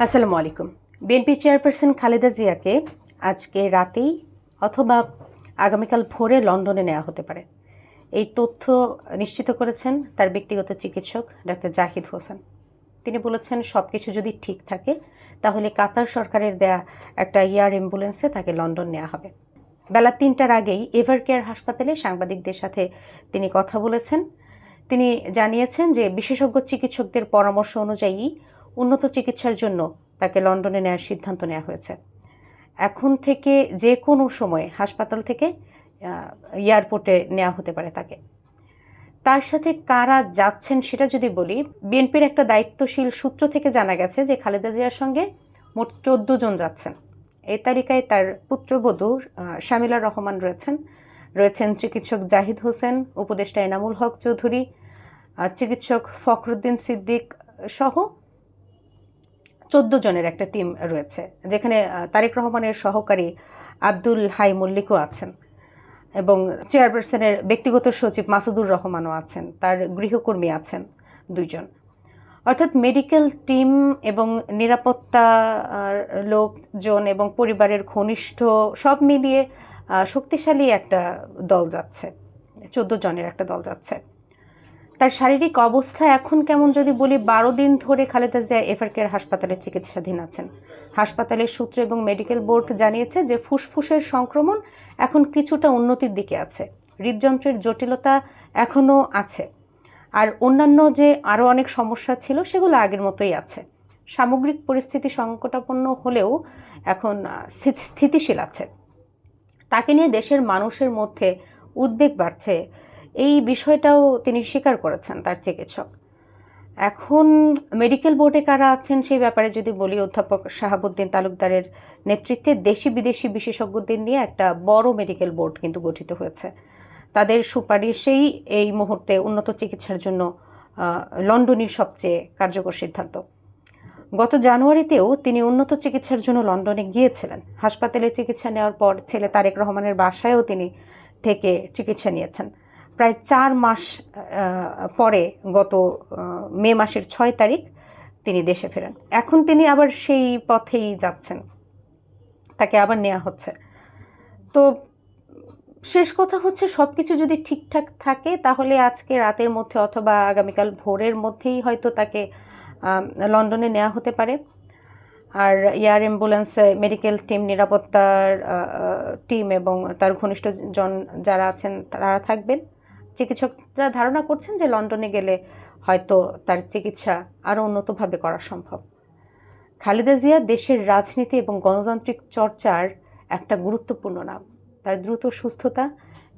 আসসালামু আলাইকুম। BNP chairperson Khaleda জিয়াকে আজকে রাতেই অথবা আগামীকাল ভোরে লন্ডনে নেওয়া হতে পারে। এই তথ্য নিশ্চিত করেছেন তার ব্যক্তিগত চিকিৎসক ডাক্তার জাহিদ হোসেন। তিনি বলেছেন সব কিছু যদি ঠিক থাকে তাহলে কাতার সরকারের দেয়া একটা এয়ার অ্যাম্বুলেন্সে তাকে লন্ডন নেওয়া হবে। বেলা ৩টার আগেই এভারকেয়ার হাসপাতালে সাংবাদিকদের সাথে তিনি কথা বলেছেন। তিনি জানিয়েছেন যে বিশেষজ্ঞ চিকিৎসকদের পরামর্শ অনুযায়ী উন্নত চিকিৎসার জন্য তাকে লন্ডনে নেওয়ার সিদ্ধান্ত নেওয়া হয়েছে। এখন থেকে যে কোনো সময় হাসপাতাল থেকে এয়ারপোর্টে নেওয়া হতে পারে তাকে। তার সাথে কারা যাচ্ছেন সেটা যদি বলি, বিএনপির একটা দায়িত্বশীল সূত্র থেকে জানা গেছে যে খালেদা জিয়ার সঙ্গে মোট ১৪ জন যাচ্ছেন। এই তালিকায় তার পুত্রবধূ শামিলা রহমান রয়েছেন চিকিৎসক জাহিদ হোসেন, উপদেষ্টা এনামুল হক চৌধুরী, চিকিৎসক ফখরুদ্দিন সিদ্দিক সহ ১৪ জনের একটা টিম রয়েছে, যেখানে তারেক রহমানের সহকারী আব্দুল হাই মল্লিকও আছেন এবং চেয়ারপারসনের ব্যক্তিগত সচিব মাসুদুর রহমানও আছেন, তার গৃহকর্মী আছেন ২ জন। অর্থাৎ মেডিকেল টিম এবং নিরাপত্তা লোকজন এবং পরিবারের ঘনিষ্ঠ সব মিলিয়ে শক্তিশালী একটা দল যাচ্ছে, ১৪ জনের একটা দল যাচ্ছে। তার শারীরিক অবস্থা এখন কেমন যদি বলি, ১২ দিন ধরে খালেদা জিয়া এভারকেয়ার হাসপাতালে চিকিৎসাধীন আছেন। হাসপাতালের সূত্র এবং মেডিকেল বোর্ড জানিয়েছে যে ফুসফুসের সংক্রমণ এখন কিছুটা উন্নতির দিকে আছে, হৃদযন্ত্রের জটিলতা এখনও আছে, আর অন্যান্য যে আরও অনেক সমস্যা ছিল সেগুলো আগের মতোই আছে। সামগ্রিক পরিস্থিতি সংকটাপন্ন হলেও এখন স্থিতিশীল আছে। তাকে নিয়ে দেশের মানুষের মধ্যে উদ্বেগ বাড়ছে, এই বিষয়টাও তিনি স্বীকার করেছেন তার চিকিৎসক। এখন মেডিকেল বোর্ডে কারা আছেন সেই ব্যাপারে যদি বলি, অধ্যাপক শাহাবুদ্দিন তালুকদারের নেতৃত্বে দেশি বিদেশি বিশেষজ্ঞদের নিয়ে একটা বড় মেডিকেল বোর্ড কিন্তু গঠিত হয়েছে। তাদের সুপারিশেই এই মুহূর্তে উন্নত চিকিৎসার জন্য লন্ডনই সবচেয়ে কার্যকর সিদ্ধান্ত। গত জানুয়ারিতেও তিনি উন্নত চিকিৎসার জন্য লন্ডনে গিয়েছিলেন। হাসপাতালে চিকিৎসা নেওয়ার পর ছেলে তারেক রহমানের বাসায়ও তিনি থেকে চিকিৎসা নিয়েছেন। প্রায় ৪ মাস পরে গত মে মাসের ৬ তারিখ তিনি দেশে ফেরেন। এখন তিনি আবার সেই পথেই যাচ্ছেন, তাকে আবার নেওয়া হচ্ছে। তো শেষ কথা হচ্ছে, সব কিছু যদি ঠিকঠাক থাকে তাহলে আজকে রাতের মধ্যে অথবা আগামীকাল ভোরের মধ্যেই হয়তো তাকে লন্ডনে নেওয়া হতে পারে। আর এয়ার অ্যাম্বুলেন্সে মেডিকেল টিম, নিরাপত্তার টিম এবং তার ঘনিষ্ঠজন যারা আছেন তারা থাকবেন। চিকিৎসকরা ধারণা করছেন যে লন্ডনে গেলে হয়তো তার চিকিৎসা আরও উন্নতভাবে করা সম্ভব। খালেদা জিয়া দেশের রাজনীতি এবং গণতান্ত্রিক চর্চার একটা গুরুত্বপূর্ণ নাম। তার দ্রুত সুস্থতা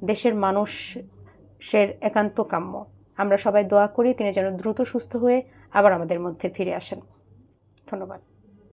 দেশের মানুষের একান্ত কাম্য। আমরা সবাই দোয়া করি তিনি যেন দ্রুত সুস্থ হয়ে আবার আমাদের মধ্যে ফিরে আসেন। ধন্যবাদ।